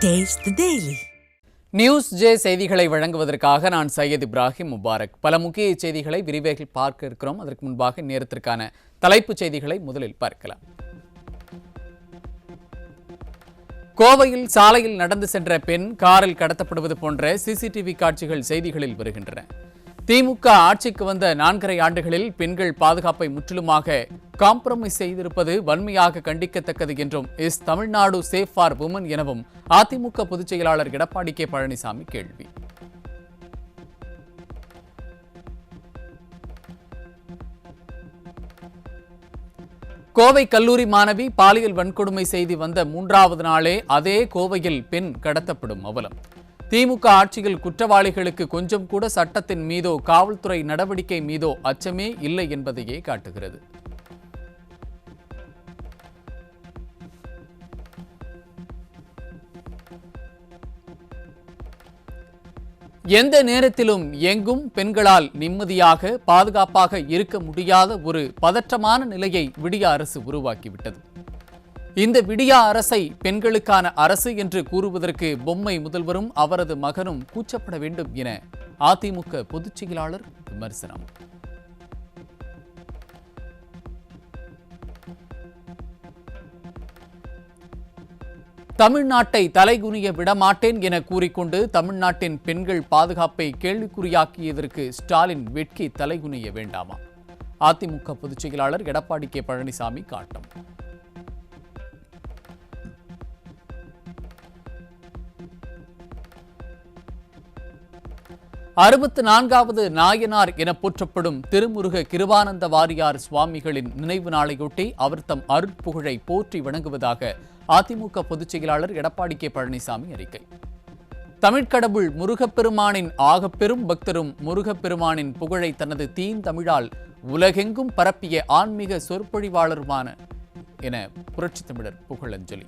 Taste the Daily. News J செய்திகளை வழங்குவதற்காக நான் சையத் இப்ராஹிம் முபாரக். பல முக்கிய செய்திகளை விரிவாக பார்க்க இருக்கிறோம். அதற்கு முன்பாக நேரத்திற்கான தலைப்புச் செய்திகளை முதலில் பார்க்கலாம். கோவையில் சாலையில் நடந்து சென்ற பெண் காரில் கடத்தப்படுவது போன்ற சிசிடிவி காட்சிகள் செய்திகளில் வருகின்றன. திமுக ஆட்சிக்கு வந்த 4.5 ஆண்டுகளில் பெண்கள் பாதுகாப்பை முற்றிலுமாக காம்ப்ரமைஸ் செய்திருப்பது வன்மையாக கண்டிக்கத்தக்கது என்றும் is Tamil Nadu safe for women எனவும் அதிமுக பொதுச் செயலாளர் எடப்பாடி கே பழனிசாமி கேள்வி. கோவை கல்லூரி மாணவி பாலியல் வன்கொடுமை செய்தி வந்த 3வது நாளே அதே கோவையில் பெண் கடத்தப்படும் அவலம். திமுக ஆட்சியில் குற்றவாளிகளுக்கு கொஞ்சம் கூட சட்டத்தின் மீதோ காவல்துறை நடவடிக்கை மீதோ அச்சமே இல்லை என்பதையே காட்டுகிறது. எந்த நேரத்திலும் எங்கும் பெண்களால் நிம்மதியாக பாதுகாப்பாக இருக்க முடியாத ஒரு பதற்றமான நிலையை விடிய அரசு உருவாக்கிவிட்டது. இந்த விடியா அரசை பெண்களுக்கான அரசு என்று கூறுவதற்கு பொம்மை முதல்வரும் அவரது மகனும் கூச்சப்பட வேண்டும் என அதிமுக பொதுச் செயலாளர் விமர்சனம். தமிழ்நாட்டை தலைகுனிய விடமாட்டேன் என கூறிக்கொண்டு தமிழ்நாட்டின் பெண்கள் பாதுகாப்பை கேள்விக்குறியாக்கியதற்கு ஸ்டாலின் வெட்கி தலைகுனிய வேண்டாமா? அதிமுக பொதுச் செயலாளர் எடப்பாடி கே பழனிசாமி காட்டம். அறுபத்து 4வது நாயனார் என போற்றப்படும் திருமுருக கிருபானந்த வாரியார் சுவாமிகளின் நினைவு நாளையொட்டி அவர் தம் அருட்புகழை போற்றி வணங்குவதாக அதிமுக பொதுச் செயலாளர் எடப்பாடி கே பழனிசாமி அறிக்கை. தமிழ்க்கடவுள் முருகப்பெருமானின் ஆகப்பெரும் பக்தரும் முருகப்பெருமானின் புகழை தனது தீந்தமிழால் உலகெங்கும் பரப்பிய ஆன்மீக சொற்பொழிவாளருமான என புரட்சித் தமிழர் புகழஞ்சலி.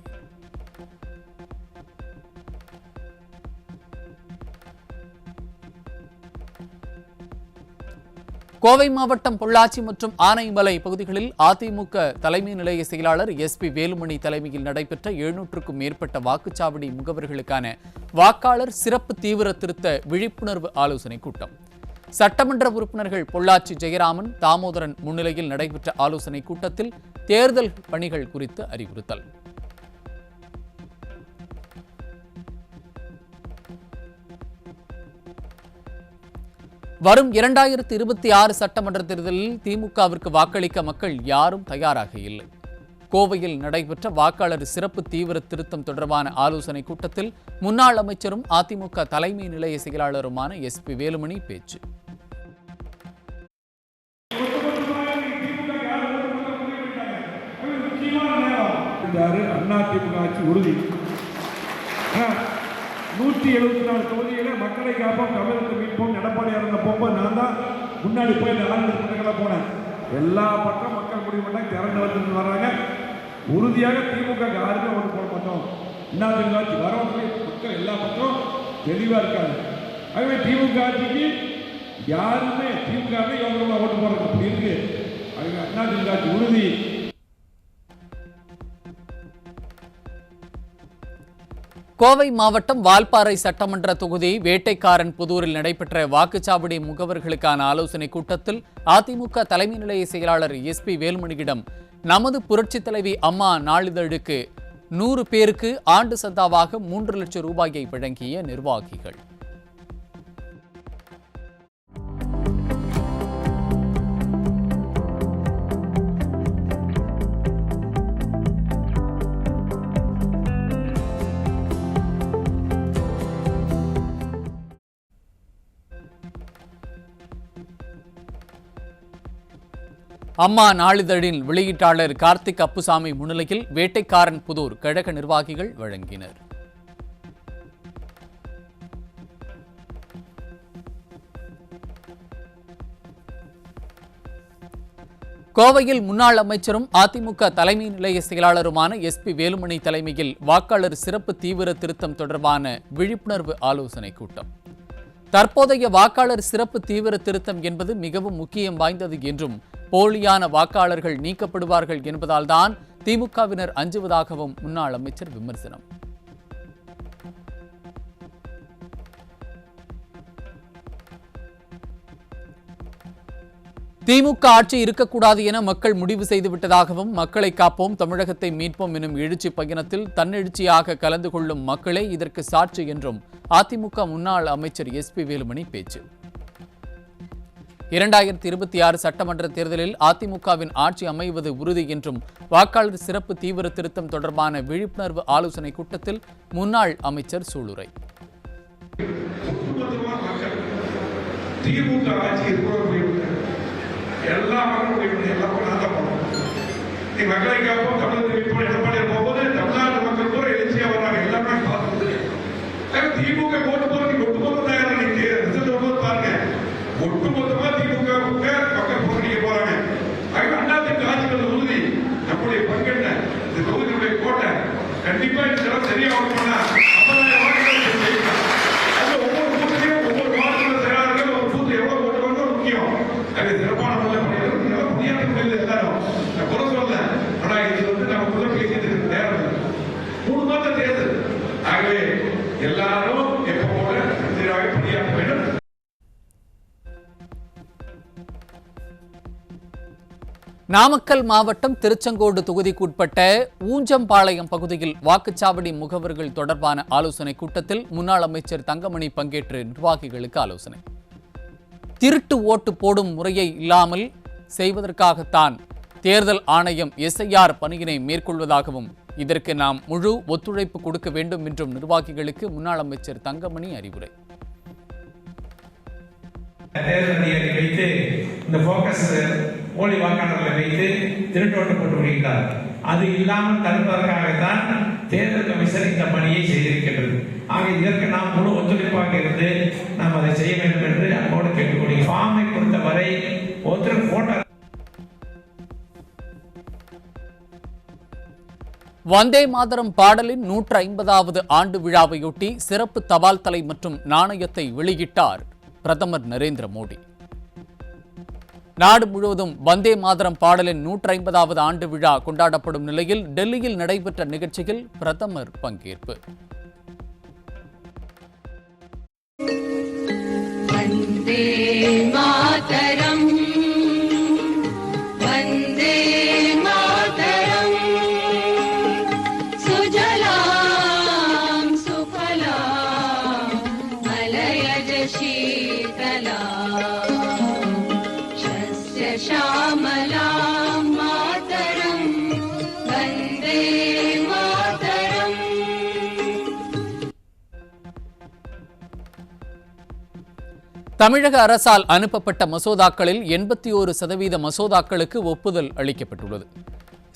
கோவை மாவட்டம் பொள்ளாச்சி மற்றும் ஆனைமலை பகுதிகளில் அதிமுக தலைமை நிலைய செயலாளர் SP வேலுமணி தலைமையில் நடைபெற்ற 700க்கும் மேற்பட்ட வாக்குச்சாவடி முகவர்களுக்கான வாக்காளர் சிறப்பு தீவிர திருத்த விழிப்புணர்வு ஆலோசனை கூட்டம். சட்டமன்ற உறுப்பினர்கள் பொள்ளாச்சி ஜெயராமன், தாமோதரன் முன்னிலையில் நடைபெற்ற ஆலோசனை கூட்டத்தில் தேர்தல் பணிகள் குறித்து அறிவுறுத்தல். வரும் 2026 சட்டமன்ற தேர்தலில் திமுகவிற்கு வாக்களிக்க மக்கள் யாரும் தயாராக இல்லை. கோவையில் நடைபெற்ற வாக்காளர் சிறப்பு தீவிர திருத்தம் தொடர்பான ஆலோசனை கூட்டத்தில் முன்னாள் அமைச்சரும் அதிமுக தலைமை நிலைய செயலாளருமான SP வேலுமணி பேச்சு. உறுதி 174 தொகுதியில மக்களை காப்போம், தமிழகத்தை மீட்போம், எடப்பாடியார் இருந்த போகும்போது நான் தான் முன்னாடி போய் இந்த ஆளுநர் கூட்டங்களாக போனேன். எல்லா பக்கம் மக்கள் முடிவு பண்ணாங்க, திறந்து வந்து வர்றாங்க. உறுதியாக திமுக யாருமே ஓட்டு போட மாட்டோம். இன்னும் ஆட்சி வரவங்க மக்கள் எல்லா பக்கம் தெளிவாக இருக்காங்க. ஆகவே திமுக ஆட்சிக்கு யாருமே இவங்க ஓட்டு போடுறது அப்படி இருக்கு. ஆகவே அதிமுக ஆட்சி உறுதி. கோவை மாவட்டம் வால்பாறை சட்டமன்ற தொகுதி வேட்டைக்காரன் புதூரில் நடைபெற்ற வாக்குச்சாவடி முகவர்களுக்கான ஆலோசனை கூட்டத்தில் அதிமுக தலைமை நிலைய செயலாளர் SP வேலுமணியிடம் நமது புரட்சித் தலைவி அம்மா நாளிதழுக்கு 100 பேருக்கு ஆண்டு சந்தாவாக 3 லட்சம் ரூபாயை வழங்கிய நிர்வாகிகள். அம்மா நாளிதழின் வெளியீட்டாளர் கார்த்திக் அப்புசாமி முன்னிலையில் வேட்டைக்காரன் புதூர் கழக நிர்வாகிகள் வழங்கினர். கோவையில் முன்னாள் அமைச்சரும் அதிமுக தலைமை நிலைய செயலாளருமான SP வேலுமணி தலைமையில் வாக்காளர் சிறப்பு தீவிர திருத்தம் தொடர்பான விழிப்புணர்வு ஆலோசனை கூட்டம். தற்போதைய வாக்காளர் சிறப்பு தீவிர திருத்தம் என்பது மிகவும் முக்கியம் வாய்ந்தது என்றும் போலியான வாக்காளர்கள் நீக்கப்படுவார்கள் என்பதால்தான் திமுகவினர் அஞ்சுவதாகவும் முன்னாள் அமைச்சர் விமர்சனம். திமுக ஆட்சி இருக்கக்கூடாது என மக்கள் முடிவு செய்துவிட்டதாகவும் மக்களை காப்போம் தமிழகத்தை மீட்போம் எனும் எழுச்சி பயணத்தில் தன்னெழுச்சியாக கலந்து கொள்ளும் மக்களே இதற்கு சாட்சி என்றும் அதிமுக முன்னாள் அமைச்சர் SP வேலுமணி பேச்சு. 2026 சட்டமன்ற தேர்தலில் அதிமுகவின் ஆட்சி அமைவது உறுதி என்றும் வாக்காளர் சிறப்பு தீவிர திருத்தம் தொடர்பான விழிப்புணர்வு ஆலோசனை கூட்டத்தில் முன்னாள் அமைச்சர் சூளுரை. திமுக ஆட்சி எல்லா மக்களும் மக்களை காப்போம் தமிழகத்தில் எடப்பாடியார் போகும்போது தமிழ்நாட்டு மக்கள் கூட எழுச்சியா வர்றாங்க. எல்லாமே பார்த்து திமுக போட்டு போட்டு ஒட்டுமொத்த ரிசல்ட் பாருங்க. ஒட்டுமொத்தமா திமுக மக்கள் போராடிக்க போறாங்க. அண்ணாதிமுக ஆட்சிகள் உறுதி. நம்முடைய பங்கென்ன இந்த தொகுதியுடைய கோட்டை கண்டிப்பா இதெல்லாம் சரியா பண்ணா 50,000 வாக்குகள் ஜெயிக்கலாம். அது ஒவ்வொரு பூத்திலையும் ஒவ்வொரு வாக்குகள் செயலாளர்கள் ஒரு பூத்து எவ்வளவு போட்டுக்கணும் முக்கியம். அது சிறப்பான முறையில் புரியாத முறையில் எல்லாரும் நான் குறை சொல்ல. ஆனா இது நமக்குள்ள பேசிட்டு இருக்க நேரம் 3 மாதம் தேர்தல். ஆகவே எல்லாரும் எப்ப போல சீராக பணியாற்ற வேண்டும். நாமக்கல் மாவட்டம் திருச்செங்கோடு தொகுதிக்குட்பட்ட ஊஞ்சம்பாளையம் பகுதியில் வாக்குச்சாவடி முகவர்கள் தொடர்பான ஆலோசனை கூட்டத்தில் முன்னாள் அமைச்சர் தங்கமணி பங்கேற்று நிர்வாகிகளுக்கு ஆலோசனை. திருட்டு ஓட்டு போடும் முறையை இல்லாமல் செய்வதற்காகத்தான் தேர்தல் ஆணையம் SIR பணியினை மேற்கொள்வதாகவும் இதற்கு நாம் முழு ஒத்துழைப்பு கொடுக்க வேண்டும் என்றும் நிர்வாகிகளுக்கு முன்னாள் அமைச்சர் தங்கமணி அறிவுரை. தேர்தல் அதிகாரி வைத்து இந்த போக்கஸ் போலி வாக்காளர்களை வைத்து திருட்டோட்டு போட்டு வருகிறார். அது இல்லாமல் தடுப்பதற்காகத்தான் தேர்தல் கமிஷன் இந்த பணியை செய்திருக்கின்றது. ஆக இதற்கு நாம் முழு ஒத்துழைப்பாக இருந்து நாம் அதை செய்ய வேண்டும் என்று அன்போடு கேட்டுக்கொள்கிறோம். ஃபார்மை பொறுத்தவரை ஒருத்தர் போட்டோ வந்தே மாதரம் பாடலின் 150வது ஆண்டு விழாவையொட்டி சிறப்பு தபால் தலை மற்றும் நாணயத்தை வெளியிட்டார் பிரதமர் நரேந்திர மோடி. நாடு முழுவதும் வந்தே மாதரம் பாடலின் 150வது ஆண்டு விழா கொண்டாடப்படும் நிலையில் டெல்லியில் நடைபெற்ற நிகழ்ச்சியில் பிரதமர் பங்கேற்பு. வந்தே மாதரம் வந்தே மாதரம் சுஜலாம் சுஃபலாம் மலயஜ ஷீதலாம் ஷஸ்ய ஷாமலாம் மாதரம் வந்தே மாதரம். தமிழக அரசால் அனுப்பப்பட்ட மசோதாக்களில் 81% மசோதாக்களுக்கு ஒப்புதல் அளிக்கப்பட்டுள்ளது.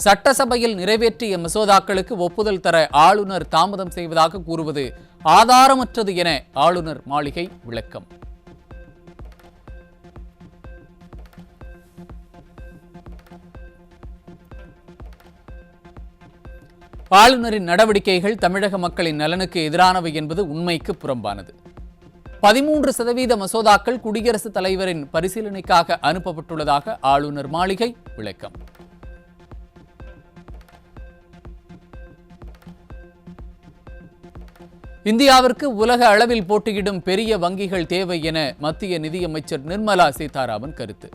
சட்டசபையில் நிறைவேற்றிய மசோதாக்களுக்கு ஒப்புதல் தர ஆளுநர் தாமதம் செய்வதாக கூறுவது ஆதாரமற்றது என ஆளுநர் மாளிகை விளக்கம். ஆளுநரின் நடவடிக்கைகள் தமிழக மக்களின் நலனுக்கு எதிரானவை என்பது உண்மைக்கு புறம்பானது. 13% மசோதாக்கள் குடியரசுத் தலைவரின் பரிசீலனைக்காக அனுப்பப்பட்டுள்ளதாக ஆளுநர் மாளிகை விளக்கம். இந்தியாவிற்கு உலக அளவில் போட்டியிடும் பெரிய வங்கிகள் தேவை என மத்திய நிதியமைச்சர் நிர்மலா சீதாராமன் கருத்து.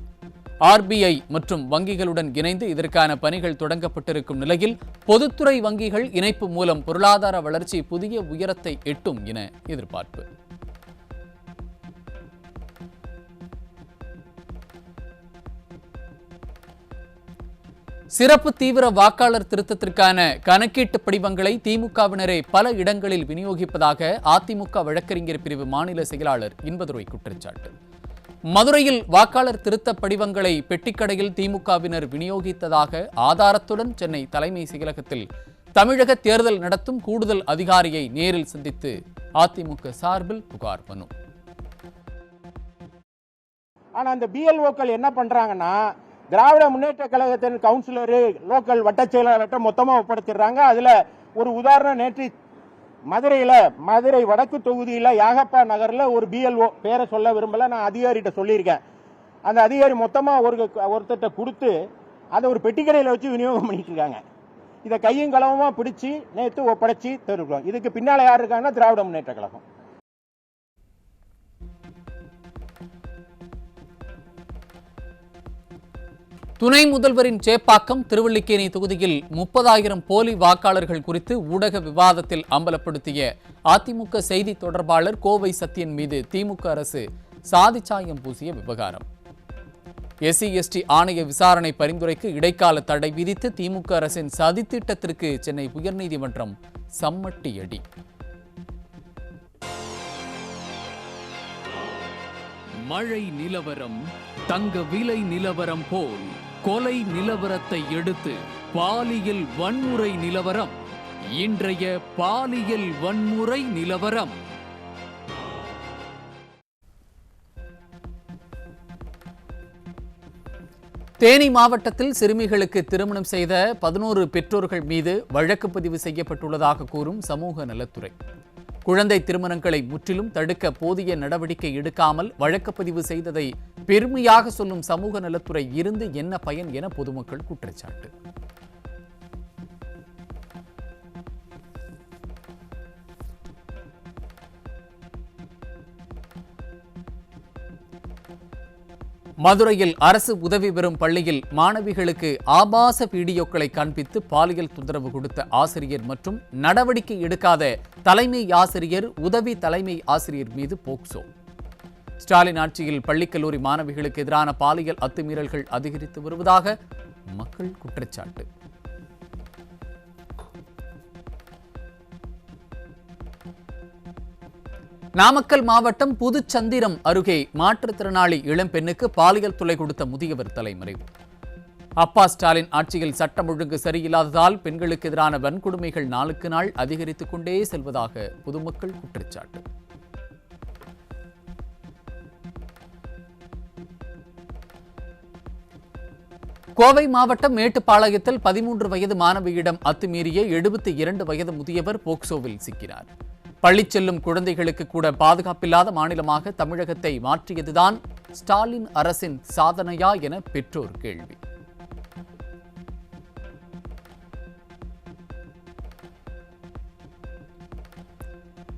RBI மற்றும் வங்கிகளுடன் இணைந்து இதற்கான பணிகள் தொடங்கப்பட்டிருக்கும் நிலையில் பொதுத்துறை வங்கிகள் இணைப்பு மூலம் பொருளாதார வளர்ச்சி புதிய உயரத்தை எட்டும் என எதிர்பார்ப்பு. சிறப்பு தீவிர வாக்காளர் திருத்தத்திற்கான கணக்கீட்டு படிவங்களை திமுகவினரே பல இடங்களில் விநியோகிப்பதாக அதிமுக வழக்கறிஞர் பிரிவு மாநில செயலாளர் இன்பதுரை குற்றச்சாட்டு. மதுரையில் வாக்காளர் திருத்த படிவங்களை பெட்டிக்கடையில் திமுகவினர் விநியோகித்ததாக ஆதாரத்துடன் சென்னை தலைமை செயலகத்தில் தமிழக தேர்தல் நடத்தும் கூடுதல் அதிகாரியை நேரில் சந்தித்து அதிமுக சார்பில் புகார் மனு. ஆனா அந்த BLOக்கள் என்ன பண்றாங்கன்னா திராவிட முன்னேற்ற கழகத்தின் கவுன்சிலரு லோக்கல் வட்ட செயலாளர்கிட்ட மொத்தமா ஒப்படைச்சிடுறாங்க. அதுல ஒரு உதாரணம், நேற்று மதுரை வடக்கு தொகுதியில யாகப்பா நகர்ல ஒரு BLO பேரை சொல்ல விரும்பல, நான் அதிகாரிகிட்ட சொல்லியிருக்கேன். அந்த அதிகாரி மொத்தமா ஒருத்தட்ட கொடுத்து அதை ஒரு பெட்டிக்கடையில வச்சு விநியோகம் பண்ணிட்டு இருக்காங்க. இதை கையும் களவுமா பிடிச்சு நேற்று ஒப்படைச்சு தருகிறோம். இதுக்கு பின்னால யார் இருக்காங்கன்னா திராவிட முன்னேற்ற கழகம். துணை முதல்வரின் சேப்பாக்கம் திருவல்லிக்கேணி தொகுதியில் 30,000 போலி வாக்காளர்கள் குறித்து ஊடக விவாதத்தில் அம்பலப்படுத்திய அதிமுக செய்தி தொடர்பாளர் கோவை சத்யன் மீது திமுக அரசு சாதிச்சாயம் பூசிய விவகாரம். SC/ST ஆணைய விசாரணை பரிந்துரைக்கு இடைக்கால தடை விதித்து திமுக அரசின் சதித்திட்டத்திற்கு சென்னை உயர்நீதிமன்றம் சம்மட்டியடி. மழை நிலவரம் தங்க விலை நிலவரம் போல் கொலை நிலவரத்தை எடுத்து பாலியல் வன்முறை நிலவரம். இன்றைய பாலியல் வன்முறை நிலவரம். தேனி மாவட்டத்தில் சிறுமிகளுக்கு திருமணம் செய்த 11 பெற்றோர்கள் மீது வழக்கு பதிவு செய்யப்பட்டுள்ளதாக கூறும் சமூக நலத்துறை. குழந்தை திருமணங்களை முற்றிலும் தடுக்க போதிய நடவடிக்கை எடுக்காமல் வழக்குப்பதிவு செய்ததை பெருமையாக சொல்லும் சமூக நலத்துறை இருந்து என்ன பயன் என பொதுமக்கள் குற்றச்சாட்டு. மதுரையில் அரசு உதவி பெறும் பள்ளியில் மாணவிகளுக்கு ஆபாச வீடியோக்களை காண்பித்து பாலியல் தொந்தரவு கொடுத்த ஆசிரியர் மற்றும் நடவடிக்கை எடுக்காத தலைமை ஆசிரியர், உதவி தலைமை ஆசிரியர் மீது போக்சோ. ஸ்டாலின் ஆட்சியில் பள்ளிக்கல்லூரி மாணவிகளுக்கு எதிரான பாலியல் அத்துமீறல்கள் அதிகரித்து வருவதாக மக்கள் குற்றச்சாட்டு. நாமக்கல் மாவட்டம் புதுச்சந்திரம் அருகே மாற்றுத்திறனாளி இளம்பெண்ணுக்கு பாலியல் தொல்லை கொடுத்த முதியவர் தலைமறைவு. அப்பா ஸ்டாலின் ஆட்சியில் சட்டம் ஒழுங்கு சரியில்லாததால் பெண்களுக்கு எதிரான வன்கொடுமைகள் நாளுக்கு நாள் அதிகரித்துக் கொண்டே செல்வதாக பொதுமக்கள் குற்றச்சாட்டு. கோவை மாவட்டம் மேட்டுப்பாளையத்தில் 13 வயது மாணவியிடம் அத்துமீறிய 72 வயது முதியவர் போக்சோவில் சிக்கினார். பள்ளி செல்லும் குழந்தைகளுக்கு கூட பாதுகாப்பில்லாத மாநிலமாக தமிழகத்தை மாற்றியதுதான் ஸ்டாலின் அரசின் சாதனையா என பெற்றோர் கேள்வி.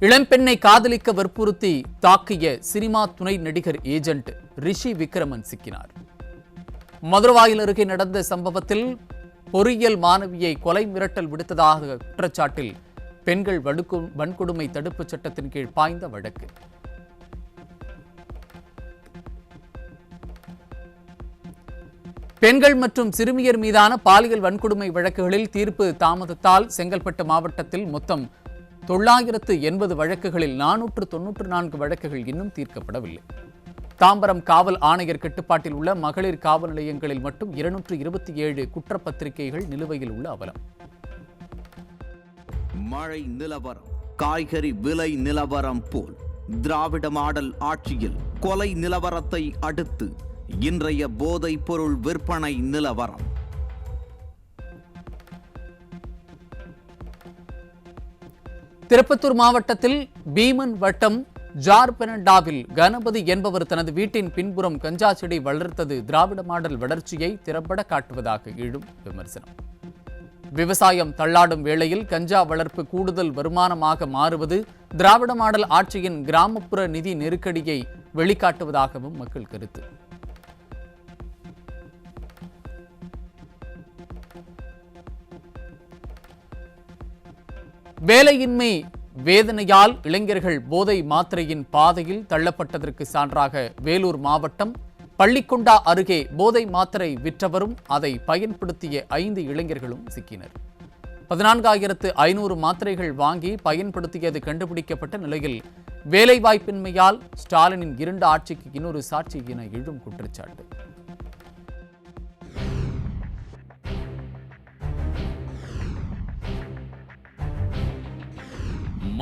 இளம்பெண்ணை காதலிக்க வற்புறுத்தி தாக்கிய சினிமா துணை நடிகர் ஏஜென்ட் ரிஷி விக்ரமன் சிக்கினார். மதுரவாயில் அருகே நடந்த சம்பவத்தில் பொறியியல் மாணவியை கொலை மிரட்டல் விடுத்ததாக குற்றச்சாட்டில் பெண்கள் வன்கொடுமை தடுப்பு சட்டத்தின் கீழ் பாய்ந்த வழக்கு. பெண்கள் மற்றும் சிறுமியர் மீதான பாலியல் வன்கொடுமை வழக்குகளில் தீர்ப்பு தாமதத்தால் செங்கல்பட்டு மாவட்டத்தில் மொத்தம் 980 வழக்குகளில் 494 வழக்குகள் இன்னும் தீர்க்கப்படவில்லை. தாம்பரம் காவல் ஆணையர் கட்டுப்பாட்டில் உள்ள மகளிர் காவல் நிலையங்களில் மட்டும் 227 குற்றப்பத்திரிகைகள் நிலுவையில் உள்ள அவலம். மழை நிலவரம் காய்கறி விலை நிலவரம் போல் திராவிட மாடல் ஆட்சியில் கொலை நிலவரத்தை அடுத்து இன்றைய போதைப் பொருள் விற்பனை நிலவரம். திருப்பத்தூர் மாவட்டத்தில் பீமன் வட்டம் ஜார்பெனடாவில் கணபதி என்பவர் தனது வீட்டின் பின்புறம் கஞ்சா செடி வளர்த்தது திராவிட மாடல் வளர்ச்சியை திறம்பட காட்டுவதாக எழும் விமர்சனம். விவசாயம் தள்ளாடும் வேளையில் கஞ்சா வளர்ப்பு கூடுதல் வருமானமாக மாறுவது திராவிட மாடல் ஆட்சியின் கிராமப்புற நிதி நெருக்கடியை வெளிக்காட்டுவதாகவும் மக்கள் கருத்து. வேலையின்மை வேதனையால் இளைஞர்கள் போதை மாத்திரையின் பாதையில் தள்ளப்பட்டதற்கு சான்றாக வேலூர் மாவட்டம் பள்ளிக்கொண்டா அருகே போதை மாத்திரை விற்றவரும் அதை பயன்படுத்திய 5 இளைஞர்களும் சிக்கினர். 14,500 மாத்திரைகள் வாங்கி பயன்படுத்தியது கண்டுபிடிக்கப்பட்ட நிலையில் வேலைவாய்ப்பின்மையால் ஸ்டாலினின் 2 ஆட்சிக்கு இன்னொரு சாட்சி என எழும் குற்றச்சாட்டு.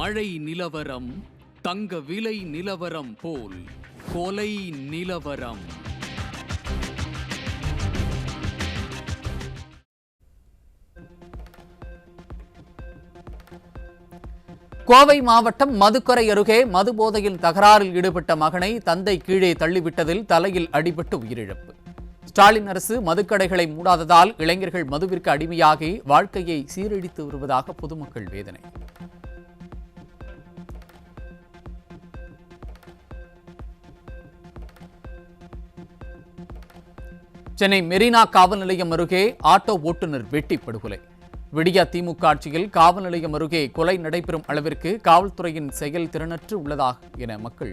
மழை நிலவரம் தங்க விலை நிலவரம் போல் கொலை நிலவரம். கோவை மாவட்டம் மதுக்கரை அருகே மது போதையில் தகராறில் ஈடுபட்ட மகனை தந்தை கீழே தள்ளிவிட்டதில் தலையில் அடிபட்டு உயிரிழப்பு. ஸ்டாலின் அரசு மதுக்கடைகளை மூடாததால் இளைஞர்கள் மதுவிற்கு அடிமையாகி வாழ்க்கையை சீரழித்து வருவதாக பொதுமக்கள் வேதனை. சென்னை மெரினா காவல் நிலையம் அருகே ஆட்டோ ஓட்டுநர் வெட்டி படுகொலை. விடியா திமுக ஆட்சியில் காவல் நிலையம் அருகே கொலை நடைபெறும் அளவிற்கு காவல்துறையின் செயல் திறனற்று உள்ளதா என மக்கள்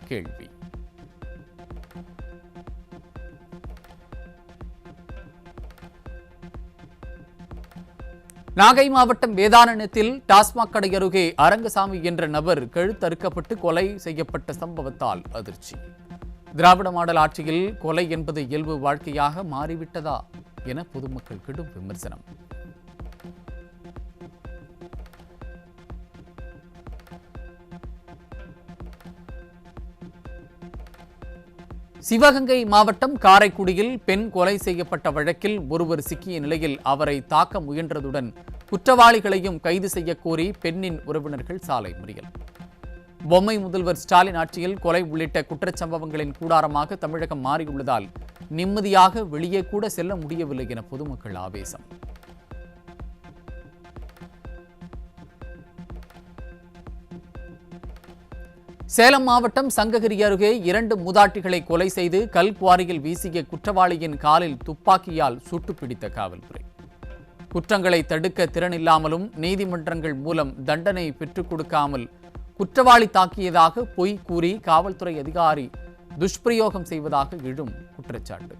கேள்வி. நாகை மாவட்டம் வேதாரண்யத்தில் டாஸ்மாக் கடை அருகே அரங்கசாமி என்ற நபர் கழுத்தறுக்கப்பட்டு கொலை செய்யப்பட்ட சம்பவத்தால் அதிர்ச்சி. திராவிட மாடல் ஆட்சியில் கொலை என்பது இயல்பு வாழ்க்கையாக மாறிவிட்டதா என பொதுமக்கள் கடும் விமர்சனம். சிவகங்கை மாவட்டம் காரைக்குடியில் பெண் கொலை செய்யப்பட்ட வழக்கில் ஒருவர் சிக்கிய நிலையில் அவரை தாக்க முயன்றதுடன் குற்றவாளிகளையும் கைது செய்ய கோரி பெண்ணின் உறவினர்கள் சாலை மறியல். பொம்மை முதல்வர் ஸ்டாலின் ஆட்சியில் கொலை உள்ளிட்ட குற்றச்சம்பவங்களின் கூடாரமாக தமிழகம் மாறியுள்ளதால் நிம்மதியாக வெளியே கூட செல்ல முடியவில்லை என பொதுமக்கள் ஆவேசம். சேலம் மாவட்டம் சங்ககிரி அருகே 2 மூதாட்டிகளை கொலை செய்து கல்குவாரியில் வீசிய குற்றவாளியின் காலில் துப்பாக்கியால் சுட்டு பிடித்த காவல்துறை. குற்றங்களை தடுக்க திறனில்லாமலும் நீதிமன்றங்கள் மூலம் தண்டனை பெற்றுக் கொடுக்காமல் குற்றவாளி தாக்கியதாக பொய் கூறி காவல்துறை அதிகாரி துஷ்பிரயோகம் செய்வதாக எழும் குற்றச்சாட்டு.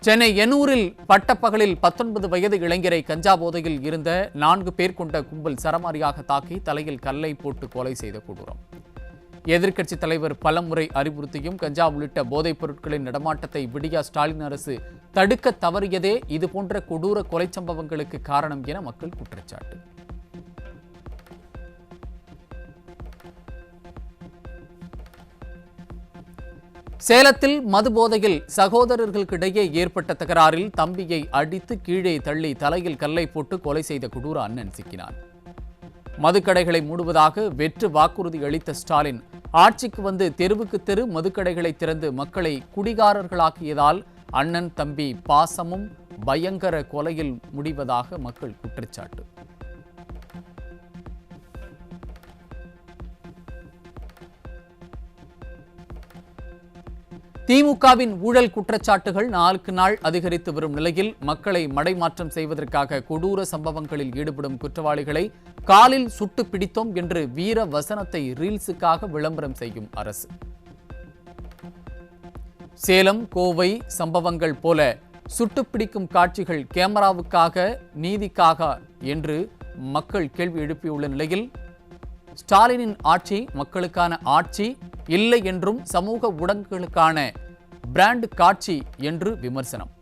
சென்னை எண்ணூரில் பட்டப்பகலில் 19 வயது இளைஞரை கஞ்சா போதையில் இருந்த 4 பேர் கொண்ட கும்பல் சரமாரியாக தாக்கி தலையில் கல்லை போட்டு கொலை செய்த கொடூரம். எதிர்க்கட்சித் தலைவர் பலமுறை அறிவுறுத்தியும் கஞ்சா உள்ளிட்ட போதைப் பொருட்களின் நடமாட்டத்தை விடியா ஸ்டாலின் அரசு தடுக்க தவறியதே இதுபோன்ற கொடூர கொலை சம்பவங்களுக்கு காரணம் என மக்கள் குற்றச்சாட்டு. சேலத்தில் மது போதையில் சகோதரர்களுக்கிடையே ஏற்பட்ட தகராறில் தம்பியை அடித்து கீழே தள்ளி தலையில் கல்லை போட்டு கொலை செய்த கொடூர அண்ணன் சிக்கினான். மதுக்கடைகளை மூடுவதாக வெற்று வாக்குறுதி அளித்த ஸ்டாலின் ஆட்சிக்கு வந்து தெருவுக்கு தெரு மதுக்கடைகளை திறந்து மக்களை குடிகாரர்களாக்கியதால் அண்ணன் தம்பி பாசமும் பயங்கர கொலையில் முடிவதாக மக்கள் குற்றச்சாட்டு. திமுகவின் ஊழல் குற்றச்சாட்டுகள் நாளுக்கு நாள் அதிகரித்து வரும் நிலையில் மக்களை மடைமாற்றம் செய்வதற்காக கொடூர சம்பவங்களில் ஈடுபடும் குற்றவாளிகளை காலில் சுட்டு பிடித்தோம் என்று வீர வசனத்தை ரீல்ஸுக்காக விளம்பரம் செய்யும் அரசு. சேலம் கோவை சம்பவங்கள் போல சுட்டுப்பிடிக்கும் காட்சிகள் கேமராவுக்காக நீதிக்காக என்று மக்கள் கேள்வி எழுப்பியுள்ள நிலையில் ஸ்டாலினின் ஆட்சி மக்களுக்கான ஆட்சி இல்லை என்றும் சமூக ஊடகங்களுக்கான பிராண்ட் காட்சி என்று விமர்சனம்.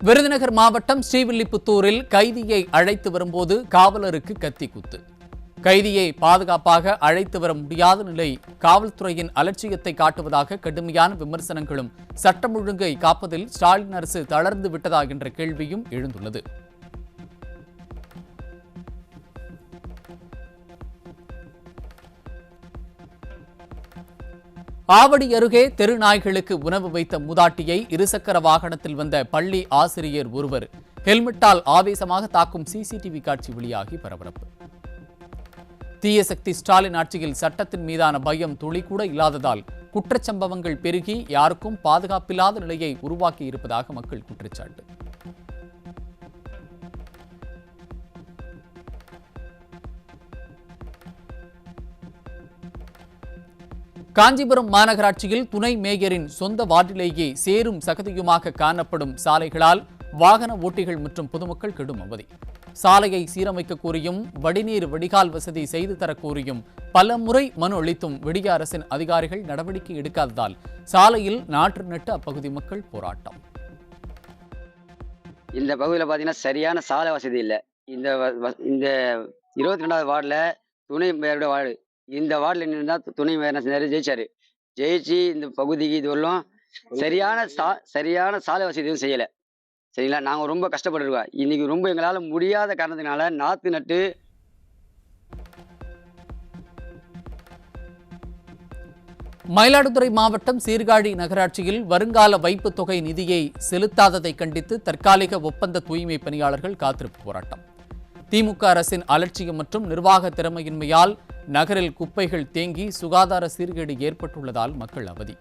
விருதுநகர் மாவட்டம் ஸ்ரீவில்லிபுத்தூரில் கைதியை அழைத்து வரும்போது காவலருக்கு கத்தி குத்து. கைதியை பாதுகாப்பாக அழைத்து வர முடியாத நிலை காவல்துறையின் அலட்சியத்தை காட்டுவதாக கடுமையான விமர்சனங்களும் சட்டம் ஒழுங்கை காப்பதில் ஸ்டாலின் அரசு தளர்ந்து விட்டதா என்ற கேள்வியும் எழுந்துள்ளது. ஆவடி அருகே தெரு நாய்களுக்கு உணவு வைத்த மூதாட்டியை இருசக்கர வாகனத்தில் வந்த பள்ளி ஆசிரியர் ஒருவர் ஹெல்மெட்டால் ஆவேசமாக தாக்கும் சிசிடிவி காட்சி வெளியாகி பரபரப்பு. தீய சக்தி ஸ்டாலின் ஆட்சியில் சட்டத்தின் மீதான பயம் துளி கூட இல்லாததால் குற்றச்சம்பவங்கள் பெருகி யாருக்கும் பாதுகாப்பில்லாத நிலையை உருவாக்கி இருப்பதாக மக்கள் குற்றச்சாட்டு. காஞ்சிபுரம் மாநகராட்சியில் துணை மேயரின் சொந்த வார்டிலேயே சேரும் சகதியுமாக காணப்படும் சாலைகளால் வாகன ஓட்டிகள் மற்றும் பொதுமக்கள் கடும் அவதி. சாலையை சீரமைக்க கோரியும் வடிநீர் வடிகால் வசதி செய்து தர கோரியும் பல முறை மனு அளித்தும் விடிய அரசின் அதிகாரிகள் நடவடிக்கை எடுக்காததால் சாலையில் நாற்று நட்டு அப்பகுதி மக்கள் போராட்டம். இந்த பகுதியில் பார்த்தீங்கன்னா சரியான சாலை வசதி இல்லை. இந்த 22வது வார்டில் துணை மேயரோட வார்டு இந்த வார்டில் நின்று தான் துணை மேயர் செஞ்சாரு, ஜெயிச்சாரு. ஜெயிச்சு இந்த பகுதிக்கு இதுவரையும் சரியான சாலை வசதி எதுவும் செய்யலை. சரிங்களா, நாங்கள் ரொம்ப கஷ்டப்பட்டுருக்கோம். இன்னைக்கு ரொம்ப எங்களால் முடியாத காரணத்தினால நாற்று நட்டு மயிலாடுதுறை மாவட்டம் சீர்காழி நகராட்சியில் வருங்கால வைப்புத் தொகை நிதியை செலுத்தாததை கண்டித்து தற்காலிக ஒப்பந்த தூய்மை பணியாளர்கள் காத்திருப்பு போராட்டம். திமுக அரசின் அலட்சியம் மற்றும் நிர்வாக திறமையின்மையால் நகரில் குப்பைகள் தேங்கி சுகாதார சீர்கேடு ஏற்பட்டுள்ளதால் மக்கள் அவதி.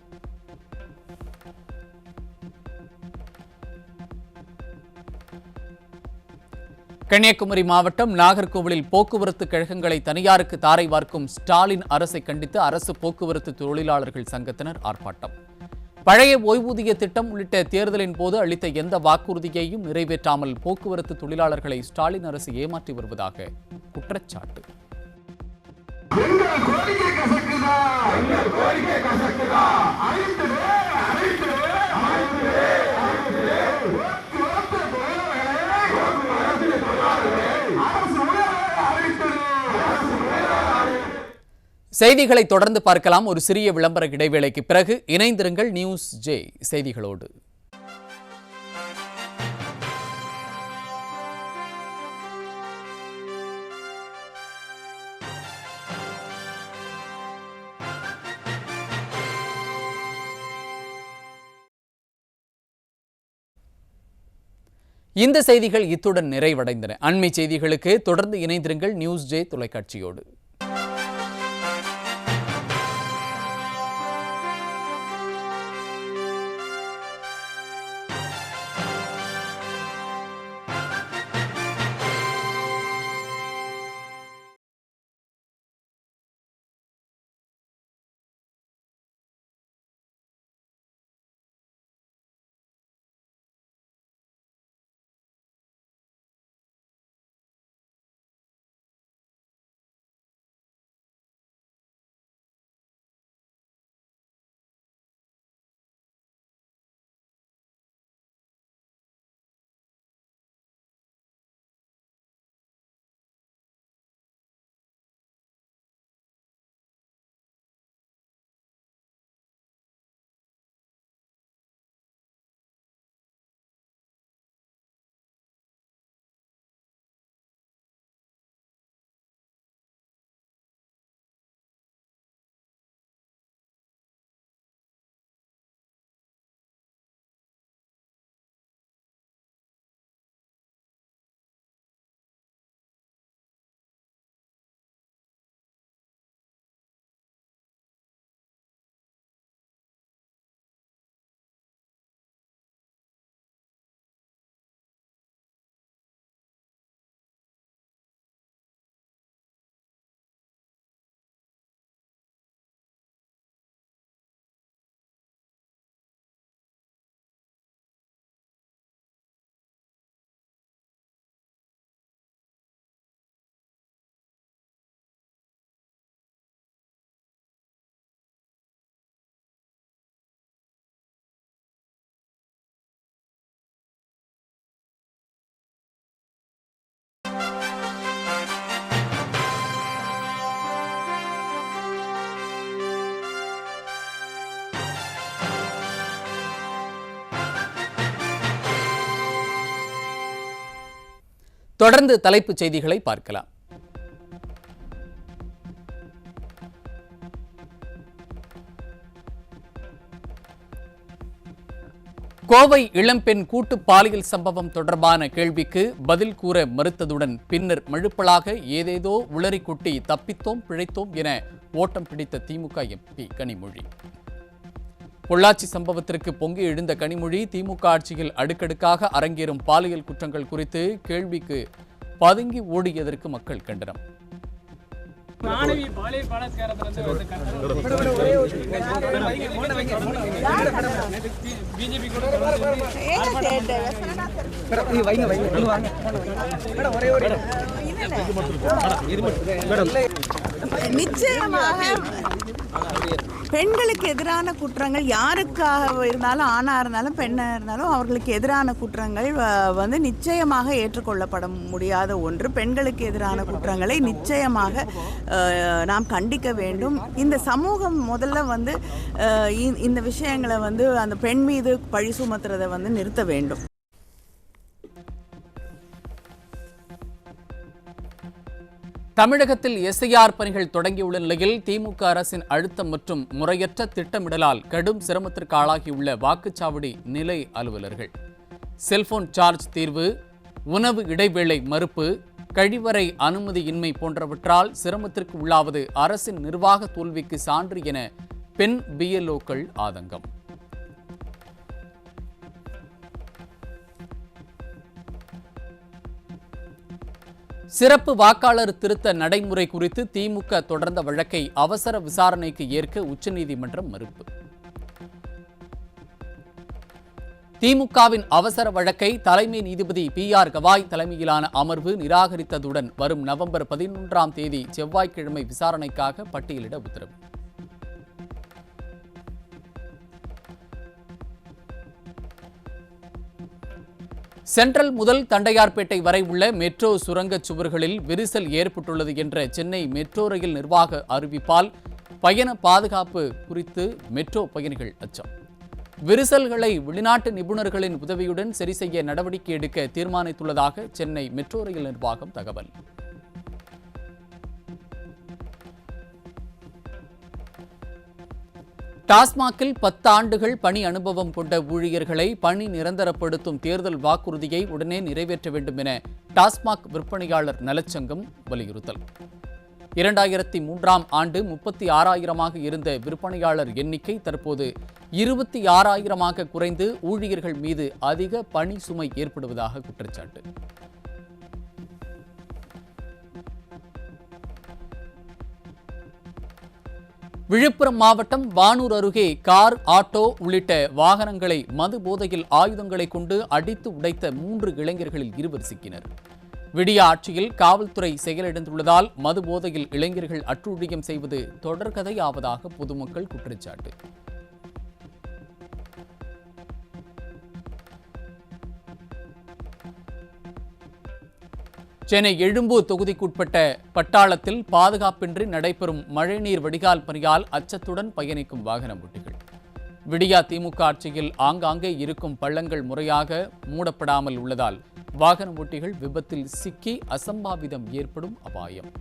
கன்னியாகுமரி மாவட்டம் நாகர்கோவிலில் போக்குவரத்து கழகங்களை தனியாருக்கு தாரை வார்க்கும் ஸ்டாலின் அரசை கண்டித்து அரசு போக்குவரத்து தொழிலாளர்கள் சங்கத்தினர் ஆர்ப்பாட்டம். பழைய ஓய்வூதிய திட்டம் உள்ளிட்ட தேர்தலின் போது அளித்த எந்த வாக்குறுதியையும் நிறைவேற்றாமல் போக்குவரத்து தொழிலாளர்களை ஸ்டாலின் அரசு ஏமாற்றி வருவதாக குற்றச்சாட்டு. செய்திகளை தொடர்ந்து பார்க்கலாம். ஒரு சிறிய விளம்பர இடைவேளைக்கு பிறகு இணைந்திருங்கள் நியூஸ் ஜே செய்திகளோடு. இந்த செய்திகள் இத்துடன் நிறைவடைந்தன. அண்மை செய்திகளுக்கு தொடர்ந்து இணைந்திருங்கள் நியூஸ் ஜே தொலைக்காட்சியோடு. தொடர்ந்து தலைப்புச் செய்திகளை பார்க்கலாம். கோவை இளம்பெண் கூட்டு பாலியல் சம்பவம் தொடர்பான கேள்விக்கு பதில் கூற மறுத்ததுடன் பின்னர் மழுப்பலாக ஏதேதோ உளறி கொட்டி தப்பித்தோம் பிழைத்தோம் என ஓட்டம் பிடித்த திமுக எம்பி கனிமொழி. பொள்ளாச்சி சம்பவத்திற்கு பொங்கி எழுந்த கனிமொழி திமுக ஆட்சியில் அடுக்கடுக்காக அரங்கேறும் பாலியல் குற்றங்கள் குறித்து கேள்விக்கு பதுங்கி ஓடியதற்கு மக்கள் கண்டனம். நிச்சயமாக பெண்களுக்கு எதிரான குற்றங்கள் யாருக்காக இருந்தாலும், ஆணாக இருந்தாலும் பெண்ணாக இருந்தாலும் அவர்களுக்கு எதிரான குற்றங்கள் வந்து நிச்சயமாக ஏற்றுக்கொள்ளப்பட முடியாத ஒன்று. பெண்களுக்கு எதிரான குற்றங்களை நிச்சயமாக நாம் கண்டிக்க வேண்டும். இந்த சமூகம் முதல்ல வந்து இந்த விஷயங்களை வந்து அந்த பெண் மீது பழி சுமத்துறதை வந்து நிறுத்த வேண்டும். தமிழகத்தில் எஸ்ஐஆர் பணிகள் தொடங்கியுள்ள நிலையில் திமுக அரசின் அழுத்தம் மற்றும் முறையற்ற திட்டமிடலால் கடும் சிரமத்திற்கு ஆளாகியுள்ள வாக்குச்சாவடி நிலை அலுவலர்கள் செல்போன் சார்ஜ் தீர்வு, உணவு இடைவேளை மறுப்பு, கழிவறை அனுமதியின்மை போன்றவற்றால் சிரமத்திற்கு உள்ளாவது அரசின் நிர்வாக தோல்விக்கு சான்று என பெண் பிஎல்ஓக்கள் ஆதங்கம். சிறப்பு வாக்காளர் திருத்த நடைமுறை குறித்து திமுக தொடர்ந்த வழக்கை அவசர விசாரணைக்கு ஏற்க உச்சநீதிமன்றம் மறுப்பு. திமுகவின் அவசர வழக்கை தலைமை நீதிபதி PR கவாய் தலைமையிலான அமர்வு நிராகரித்ததுடன் வரும் நவம்பர் 11ஆம் தேதி செவ்வாய்க்கிழமை விசாரணைக்காக பட்டியலிட உத்தரவு. சென்ட்ரல் முதல் தண்டையார்பேட்டை வரை உள்ள மெட்ரோ சுரங்கச் சுவர்களில் விரிசல் ஏற்பட்டுள்ளது என்ற சென்னை மெட்ரோ ரயில் நிர்வாக அறிவிப்பால் பயண பாதுகாப்பு குறித்து மெட்ரோ பயணிகள் அச்சம். விரிசல்களை வெளிநாட்டு நிபுணர்களின் உதவியுடன் சரி செய்ய நடவடிக்கை எடுக்க தீர்மானித்துள்ளதாக சென்னை மெட்ரோ ரயில் நிர்வாகம் தகவல். டாஸ்மாகில் 10 ஆண்டுகள் பணி அனுபவம் கொண்ட ஊழியர்களை பணி நிரந்தரப்படுத்தும் தேர்தல் வாக்குறுதியை உடனே நிறைவேற்ற வேண்டும் என டாஸ்மாக் விற்பனையாளர் நலச்சங்கம் வலியுறுத்தல். 2003ஆம் ஆண்டு 36,000ஆக இருந்த விற்பனையாளர் எண்ணிக்கை தற்போது 26,000ஆக குறைந்து ஊழியர்கள் மீது அதிக பணி சுமை ஏற்படுவதாக குற்றச்சாட்டு. விழுப்புரம் மாவட்டம் வானூர் அருகே கார், ஆட்டோ உள்ளிட்ட வாகனங்களை மது போதையில் ஆயுதங்களை கொண்டு அடித்து உடைத்த 3 இளைஞர்களில் 2 சிக்கினர். விடிய ஆட்சியில் காவல்துறை செயலிழந்துள்ளதால் மது போதையில் இளைஞர்கள் அட்டூழியம் செய்வது தொடர்கதையாவதாக பொதுமக்கள் குற்றச்சாட்டு. சென்னை எழும்பூர் தொகுதிக்குட்பட்ட பட்டாளத்தில் பாதுகாப்பின்றி நடைபெறும் மழைநீர் வடிகால் பணியால் அச்சத்துடன் பயணிக்கும் வாகன ஓட்டிகள். விடியா திமுக ஆட்சியில் ஆங்காங்கே இருக்கும் பள்ளங்கள் முறையாக மூடப்படாமல் உள்ளதால் வாகன ஓட்டிகள் விபத்தில் சிக்கி அசம்பாவிதம் ஏற்படும் அபாயம்.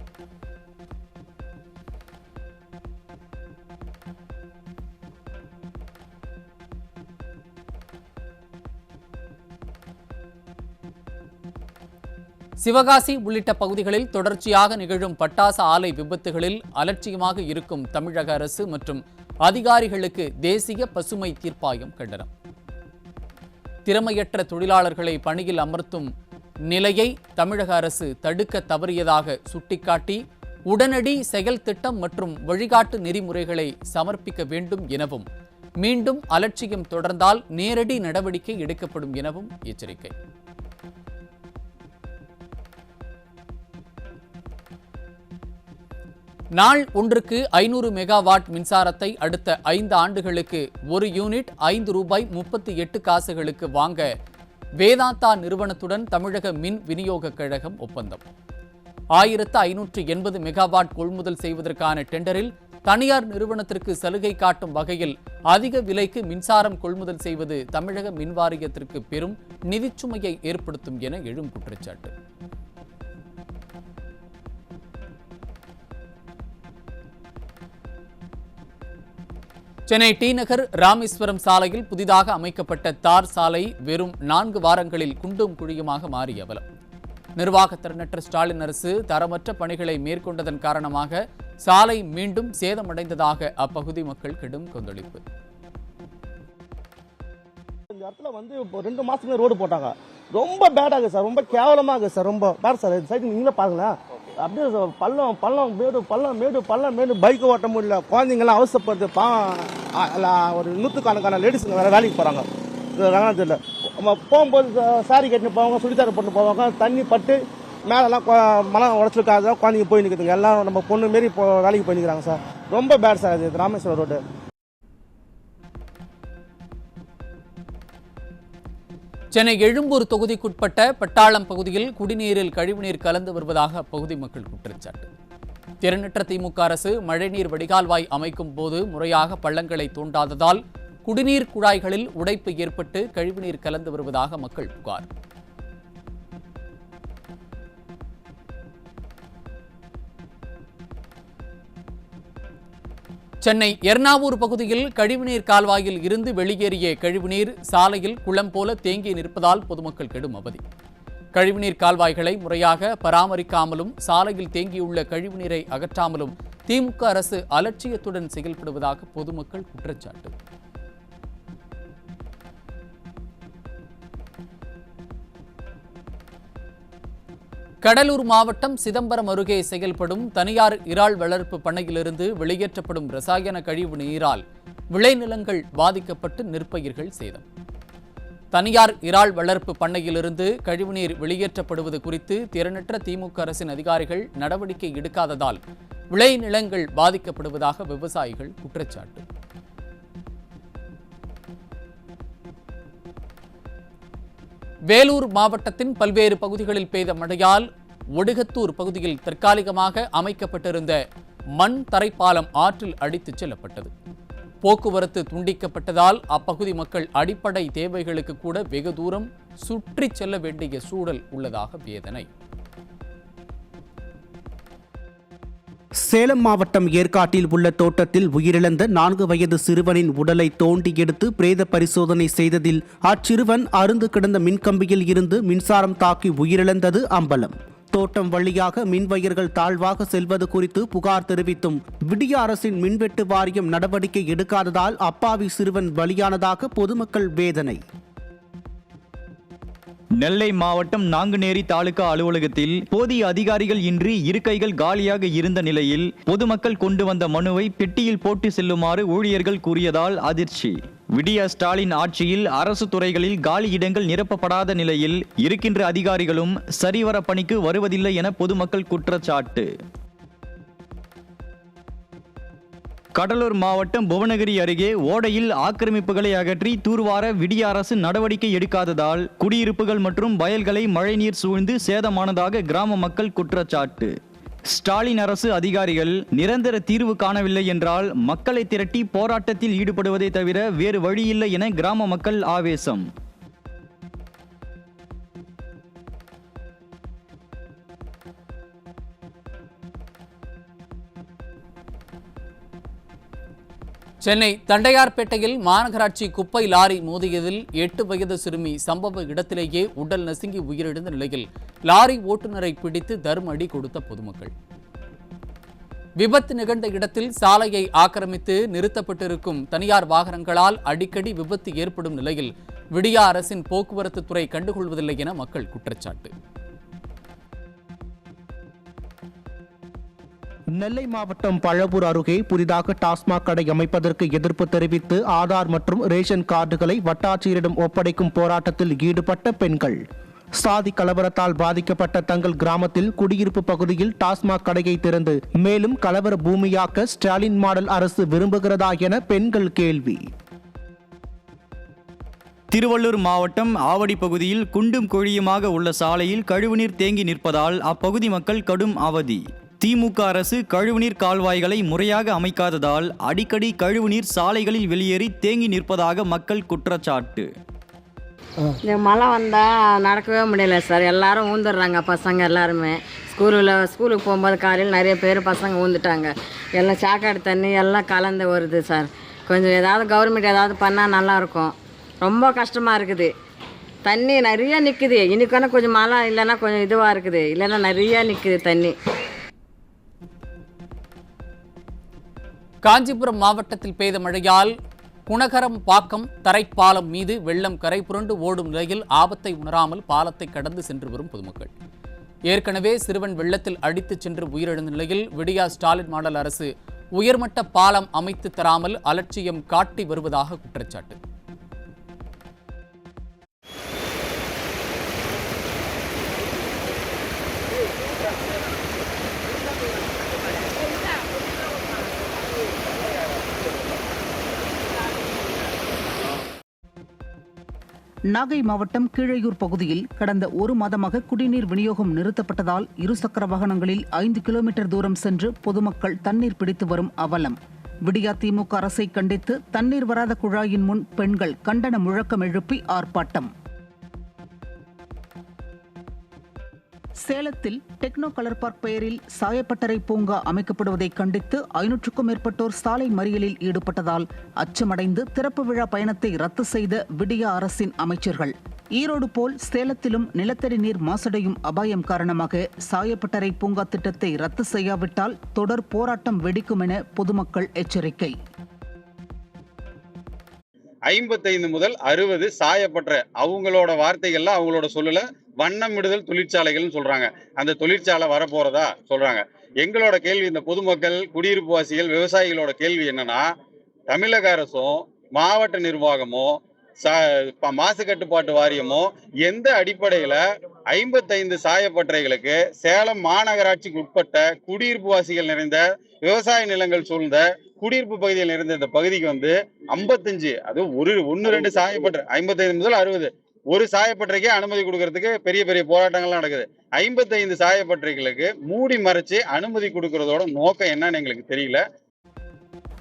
சிவகாசி உள்ளிட்ட பகுதிகளில் தொடர்ச்சியாக நிகழும் பட்டாசு ஆலை விபத்துகளில் அலட்சியமாக இருக்கும் தமிழக அரசு மற்றும் அதிகாரிகளுக்கு தேசிய பசுமை தீர்ப்பாயம் கண்டனம். திறமையற்ற தொழிலாளர்களை பணியில் அமர்த்தும் நிலையை தமிழக அரசு தடுக்க தவறியதாக சுட்டிக்காட்டி உடனடி செயல் திட்டம் மற்றும் வழிகாட்டு நெறிமுறைகளை சமர்ப்பிக்க வேண்டும் எனவும், மீண்டும் அலட்சியம் தொடர்ந்தால் நேரடி நடவடிக்கை எடுக்கப்படும் எனவும் எச்சரிக்கை. நாள் ஒன்றுக்கு 500 மெகாவாட் மின்சாரத்தை அடுத்த 5 ஆண்டுகளுக்கு 1 யூனிட் ₹5.38 வாங்க வேதாந்தா நிறுவனத்துடன் தமிழக மின் விநியோக கழகம் ஒப்பந்தம். 1580 மெகாவாட் கொள்முதல் செய்வதற்கான டெண்டரில் தனியார் நிறுவனத்திற்கு சலுகை காட்டும் வகையில் அதிக விலைக்கு மின்சாரம் கொள்முதல் செய்வது தமிழக மின் வாரியத்திற்கு பெரும் நிதிச்சுமையை ஏற்படுத்தும் என எழும் குற்றச்சாட்டு. சென்னை டி நகர் ராமேஸ்வரம் சாலையில் புதிதாக அமைக்கப்பட்ட தார் சாலை வெறும் 4 வாரங்களில் குண்டும் குழியுமாக மாறிய அவலம். நிர்வாக திறனற்ற ஸ்டாலின் அரசு தரமற்ற பணிகளை மேற்கொண்டதன் காரணமாக சாலை மீண்டும் சேதமடைந்ததாக அப்பகுதி மக்கள் கடும் கொந்தளிப்பு. இந்த இடத்துல வந்து இப்போ 2 மாசத்துக்கு ரோடு போட்டாங்க. ரொம்ப பேடாக சார், ரொம்ப கேவலமாக சார், ரொம்ப பேட் சார். இந்த சைடு நீங்களே பாருங்களேன், அப்படியே பள்ளம் பள்ளம் மேடு பள்ளம் மேடு பள்ளம் மேடு, பைக் ஓட்ட முடியல, குழந்தைங்களாம் அவசரப்படுது. ஒரு 100கணக்கான லேடிஸுங்க வேற வேலைக்கு போறாங்க. தெரியல போகும்போது சாரி கட்டின்னு போவாங்க, சுடிதார் போட்டு போவாங்க, தண்ணி பட்டு மேலெல்லாம் மனம் உடச்சிருக்காத குழந்தைங்க போய் நிற்குதுங்க. எல்லாம் நம்ம பொண்ணு மாரி வேலைக்கு போய் நிற்கிறாங்க சார். ரொம்ப பேட் சார் அது ராமேஸ்வரம் ரோடு. சென்னை எழும்பூர் தொகுதிக்குட்பட்ட பட்டாளம் பகுதியில் குடிநீரில் கழிவுநீர் கலந்து வருவதாக அப்பகுதி மக்கள் குற்றச்சாட்டு. திறனற்ற திமுக அரசு மழைநீர் வடிகால்வாய் அமைக்கும் போது முறையாக பள்ளங்களை தோண்டாததால் குடிநீர் குழாய்களில் உடைப்பு ஏற்பட்டு கழிவுநீர் கலந்து வருவதாக மக்கள் புகார். சென்னை எர்ணாவூர் பகுதியில் கழிவுநீர் கால்வாயில் இருந்து வெளியேறிய கழிவுநீர் சாலையில் குளம் போல தேங்கி நிற்பதால் பொதுமக்கள் கடும் அவதி. கழிவுநீர் கால்வாய்களை முறையாக பராமரிக்காமலும் சாலையில் தேங்கியுள்ள கழிவுநீரை அகற்றாமலும் திமுக அரசு அலட்சியத்துடன் செயல்படுவதாக பொதுமக்கள் குற்றச்சாட்டு. கடலூர் மாவட்டம் சிதம்பரம் அருகே செயல்படும் தனியார் இறால் வளர்ப்பு பண்ணையிலிருந்து வெளியேற்றப்படும் ரசாயன கழிவு நீரால் விளைநிலங்கள் பாதிக்கப்பட்டு நெற்பயிர்கள் சேதம். தனியார் இறால் வளர்ப்பு பண்ணையிலிருந்து கழிவுநீர் வெளியேற்றப்படுவது குறித்து திறனற்ற திமுக அரசின் அதிகாரிகள் நடவடிக்கை எடுக்காததால் விளைநிலங்கள் பாதிக்கப்படுவதாக விவசாயிகள் குற்றச்சாட்டு. வேலூர் மாவட்டத்தின் பல்வேறு பகுதிகளில் பெய்த மழையால் ஒடுகத்தூர் பகுதியில் தற்காலிகமாக அமைக்கப்பட்டிருந்த மண் தரைப்பாலம் ஆற்றில் அடித்துச் செல்லப்பட்டது. போக்குவரத்து துண்டிக்கப்பட்டதால் அப்பகுதி மக்கள் அடிப்படை தேவைகளுக்கு கூட வெகு தூரம் சுற்றிச் செல்ல வேண்டிய சூழல் உள்ளதாக வேதனை. சேலம் மாவட்டம் ஏற்காட்டில் உள்ள தோட்டத்தில் உயிரிழந்த 4 வயது சிறுவனின் உடலை தோண்டி எடுத்து பிரேத பரிசோதனை செய்ததில் அச்சிறுவன் அருந்து கிடந்த மின்கம்பியில் இருந்து மின்சாரம் தாக்கி உயிரிழந்தது அம்பலம். தோட்டம் வழியாக மின்வயர்கள் தாழ்வாக செல்வது குறித்து புகார் தெரிவித்தும் விடிய அரசின் மின்வெட்டு வாரியம் நடவடிக்கை எடுக்காததால் அப்பாவி சிறுவன் பலியானதாக பொதுமக்கள் வேதனை. நெல்லை மாவட்டம் நாங்குநேரி தாலுகா அலுவலகத்தில் போதிய அதிகாரிகள் இன்றி இருக்கைகள் காலியாக இருந்த நிலையில் பொதுமக்கள் கொண்டு வந்த மனுவை பெட்டியில் போட்டு செல்லுமாறு ஊழியர்கள் கூறியதால் அதிர்ச்சி. விடிய ஸ்டாலின் ஆட்சியில் அரசு துறைகளில் காலி இடங்கள் நிரப்பப்படாத நிலையில் இருக்கின்ற அதிகாரிகளும் சரிவர பணிக்கு வருவதில்லை என பொதுமக்கள் குற்றச்சாட்டு. கடலூர் மாவட்டம் புவனகிரி அருகே ஓடையில் ஆக்கிரமிப்புகளை அகற்றி தூர்வார விடிய அரசு நடவடிக்கை எடுக்காததால் குடியிருப்புகள் மற்றும் வயல்களை மழைநீர் சூழ்ந்து சேதமானதாக கிராம மக்கள் குற்றச்சாட்டு. ஸ்டாலின் அரசு அதிகாரிகள் நிரந்தர தீர்வு காணவில்லை என்றால் மக்களை திரட்டி போராட்டத்தில் ஈடுபடுவதை தவிர வேறு வழியில்லை என கிராம மக்கள் ஆவேசம். சென்னை தண்டையார்பேட்டையில் மாநகராட்சி குப்பை லாரி மோதியதில் 8 வயது சிறுமி சம்பவ இடத்திலேயே உடல் நசுங்கி உயிரிழந்த நிலையில் லாரி ஓட்டுநரை பிடித்து தர்ம அடி கொடுத்த பொதுமக்கள். விபத்து நிகழ்ந்த இடத்தில் சாலையை ஆக்கிரமித்து நிறுத்தப்பட்டிருக்கும் தனியார் வாகனங்களால் அடிக்கடி விபத்து ஏற்படும் நிலையில் விடிய அரசின் போக்குவரத்து துறை கண்டுகொள்வதில்லை என மக்கள் குற்றச்சாட்டு. நெல்லை மாவட்டம் பழவூர் அருகே புதிதாக டாஸ்மாக் கடை அமைப்பதற்கு எதிர்ப்பு தெரிவித்து ஆதார் மற்றும் ரேஷன் கார்டுகளை வட்டாட்சியரிடம் ஒப்படைக்கும் போராட்டத்தில் ஈடுபட்ட பெண்கள். சாதி கலவரத்தால் பாதிக்கப்பட்ட தங்கள் கிராமத்தில் குடியிருப்பு பகுதியில் டாஸ்மாக் கடையை திறந்து மேலும் கலவர பூமியாக்க ஸ்டாலின் மாடல் அரசு விரும்புகிறதா என பெண்கள் கேள்வி. திருவள்ளூர் மாவட்டம் ஆவடி பகுதியில் குண்டும் குழியுமாக உள்ள சாலையில் கழிவுநீர் தேங்கி நிற்பதால் அப்பகுதி மக்கள் கடும் அவதி. திமுக அரசு கழிவுநீர் கால்வாய்களை முறையாக அமைக்காததால் அடிக்கடி கழிவுநீர் சாலைகளில் வெளியேறி தேங்கி நிற்பதாக மக்கள் குற்றச்சாட்டு. இந்த மழை வந்தால் நடக்கவே முடியல சார். எல்லாரும் ஊந்துடுறாங்க, பசங்க எல்லாருமே. ஸ்கூலுக்கு போகும்போது காலையில் நிறைய பேர் பசங்க ஊந்துட்டாங்க. எல்லாம் சாக்காடு தண்ணி எல்லாம் கலந்து வருது சார். கொஞ்சம் ஏதாவது கவர்மெண்ட் ஏதாவது பண்ணால் நல்லாயிருக்கும். ரொம்ப கஷ்டமாக இருக்குது. தண்ணி நிறைய நிற்குது. இன்னைக்கான கொஞ்சம் மழை இல்லைன்னா கொஞ்சம் இதுவாக இருக்குது, இல்லைன்னா நிறைய நிற்குது தண்ணி. காஞ்சிபுரம் மாவட்டத்தில் பெய்த மழையால் குணகரம் பாக்கம் தரைப்பாலம் மீது வெள்ளம் கரை புரண்டு ஓடும் நிலையில் ஆபத்தை உணராமல் பாலத்தை கடந்து சென்று வரும் பொதுமக்கள். ஏற்கனவே சிறுவன் வெள்ளத்தில் அடித்துச் சென்று உயிரிழந்த நிலையில் விடியா ஸ்டாலின் மாடல் அரசு உயர்மட்ட பாலம் அமைத்து தராமல் அலட்சியம் காட்டி வருவதாக குற்றச்சாட்டு. நாகை மாவட்டம் கீழையூர் பகுதியில் கடந்த ஒரு மாதமாக குடிநீர் விநியோகம் நிறுத்தப்பட்டதால் இருசக்கர வாகனங்களில் 5 கிலோமீட்டர் தூரம் சென்று பொதுமக்கள் தண்ணீர் பிடித்து வரும் அவலம். விடியா திமுக அரசை கண்டித்து தண்ணீர் வராத குழாயின் முன் பெண்கள் கண்டன முழக்கம் எழுப்பி ஆர்ப்பாட்டம். சேலத்தில் டெக்னோ கலர் பார்க் பெயரில் சாயப்பட்டறை பூங்கா அமைக்கப்படுவதை கண்டித்து 500க்கும் மேற்பட்டோர் சாலை மறியலில் ஈடுபட்டதால் அச்சமடைந்து திறப்பு விழா பயணத்தை ரத்து செய்த விடியா அரசின் அமைச்சர்கள். ஈரோடு போல் சேலத்திலும் நிலத்தடி நீர் மாசடையும் அபாயம் காரணமாக சாயப்பட்டறை பூங்கா திட்டத்தை ரத்து செய்யாவிட்டால் தொடர் போராட்டம் வெடிக்கும் என பொதுமக்கள் எச்சரிக்கை. 55 முதல் 60 சாயப்பட்டறை, அவங்களோட வார்த்தைகள்ல அவங்களோட சொல்லல வண்ணமிடுதல் தொழிற்சாலைகள்னு சொல்றாங்க. அந்த தொழிற்சாலை வரப்போறதா சொல்றாங்க. எங்களோட கேள்வி, இந்த பொதுமக்கள், குடியிருப்பு வாசிகள், விவசாயிகளோட கேள்வி என்னன்னா, தமிழக அரசும் மாவட்ட நிர்வாகமோ மாசு கட்டுப்பாட்டு வாரியமோ எந்த அடிப்படையில 55 சாயப்பட்டறைகளுக்கு சேலம் மாநகராட்சிக்கு உட்பட்ட குடியிருப்பு வாசிகள் நிறைந்த விவசாய நிலங்கள் சூழ்ந்த குடியிருப்பு பகுதியில் நிறைந்த இந்த பகுதிக்கு 55, அது 1-2 சாயப்பட்டறை, 55 முதல் 60 ஒரு சாயப்பட்டறைக்கே அனுமதி கொடுக்கறதுக்கு பெரிய பெரிய போராட்டங்கள்லாம் நடக்குது. 55 சாயப்பட்டறைகளுக்கு மூடி மறைச்சு அனுமதி கொடுக்கறதோட நோக்கம் என்னன்னு எங்களுக்கு தெரியல.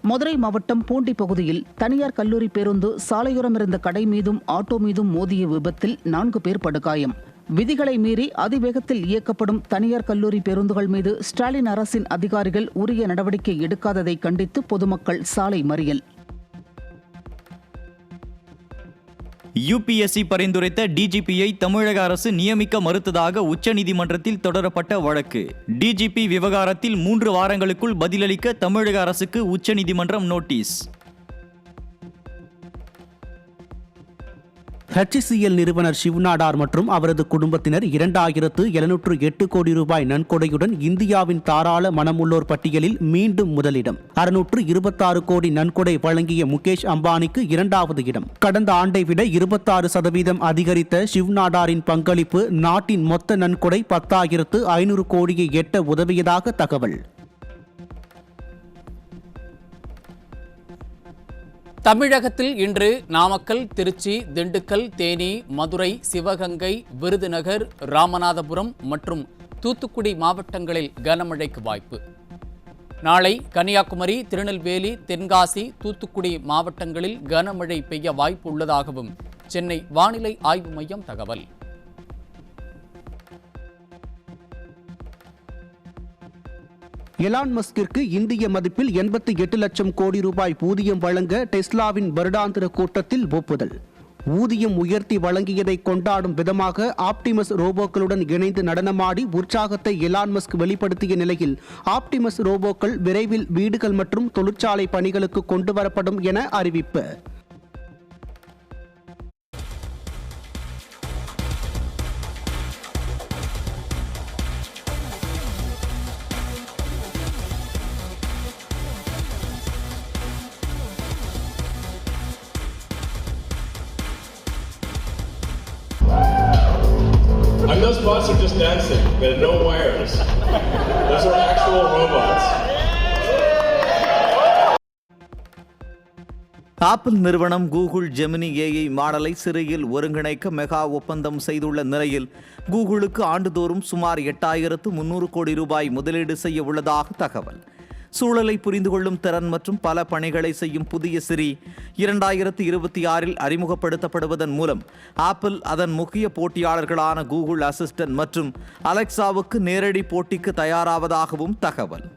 மதுரை மாவட்டம் பூண்டி பகுதியில் தனியார் கல்லூரி பேருந்து சாலையோரம் இருந்த கடை மீதும் ஆட்டோ மீதும் மோதிய விபத்தில் 4 பேர் படுகாயம். விதிகளை மீறி அதிவேகத்தில் இயக்கப்படும் தனியார் கல்லூரி பேருந்துகள் மீது ஸ்டாலின் அரசின் அதிகாரிகள் உரிய நடவடிக்கை எடுக்காததை கண்டித்து பொதுமக்கள் சாலை மறியல். யுபிஎஸ்சி பரிந்துரைத்த டிஜிபியை தமிழக அரசு நியமிக்க மறுத்ததாக உச்சநீதிமன்றத்தில் தொடரப்பட்ட வழக்கு. டிஜிபி விவகாரத்தில் 3 வாரங்களுக்குள் பதிலளிக்க தமிழக அரசுக்கு உச்சநீதிமன்றம் நோட்டீஸ். HCL நிறுவனர் சிவ்நாடார் மற்றும் அவரது குடும்பத்தினர் 2708 கோடி ரூபாய் நன்கொடையுடன் இந்தியாவின் தாராள மனமுள்ளோர் பட்டியலில் மீண்டும் முதலிடம். 626 கோடி நன்கொடை வழங்கிய முகேஷ் அம்பானிக்கு 2வது இடம். கடந்த ஆண்டை விட 26% அதிகரித்த சிவ்நாடாரின் பங்களிப்பு நாட்டின் மொத்த நன்கொடை 10,500 கோடியை எட்ட உதவியதாக தகவல். தமிழகத்தில் இன்று நாமக்கல், திருச்சி, திண்டுக்கல், தேனி, மதுரை, சிவகங்கை, விருதுநகர், ராமநாதபுரம் மற்றும் தூத்துக்குடி மாவட்டங்களில் கனமழைக்கு வாய்ப்பு. நாளை கன்னியாகுமரி, திருநெல்வேலி, தென்காசி, தூத்துக்குடி மாவட்டங்களில் கனமழை பெய்ய வாய்ப்பு உள்ளதாகவும் சென்னை வானிலை ஆய்வு மையம் தகவல். எலான் மஸ்கிற்கு இந்திய மதிப்பில் 88 லட்சம் கோடி ரூபாய் ஊதியம் வழங்க டெஸ்லாவின் வருடாந்திர கூட்டத்தில் ஒப்புதல். ஊதியம் உயர்த்தி வழங்கியதை கொண்டாடும் விதமாக ஆப்டிமஸ் ரோபோக்களுடன் இணைந்து நடனமாடி உற்சாகத்தை எலான் மஸ்க் வெளிப்படுத்திய நிலையில் ஆப்டிமஸ் ரோபோக்கள் விரைவில் வீடுகள் மற்றும் தொழிற்சாலை பணிகளுக்கு கொண்டுவரப்படும் என அறிவிப்பு. And those bots are just dancing. They're no wires. Those are actual robots. Apple நிறுவனம் கூகுள் ஜெமினி ஏஐ மாடலை சிறையில் ஒருங்கிணைக்க மெகா ஒப்பந்தம் செய்துள்ள நிலையில் கூகுளுக்கு ஆண்டுதோறும் சுமார் 8,300 கோடி ரூபாய் முதலீடு செய்ய உள்ளதாக தகவல். சூழலை புரிந்து கொள்ளும் திறன் மற்றும் பல பணிகளை செய்யும் புதிய சிரி 2026இல் அறிமுகப்படுத்தப்படுவதன் மூலம் ஆப்பிள் அதன் முக்கிய போட்டியாளர்களான கூகுள் அசிஸ்டன்ட் மற்றும் அலெக்சாவுக்கு நேரடி போட்டிக்கு தயாராவதாகவும் தகவல்.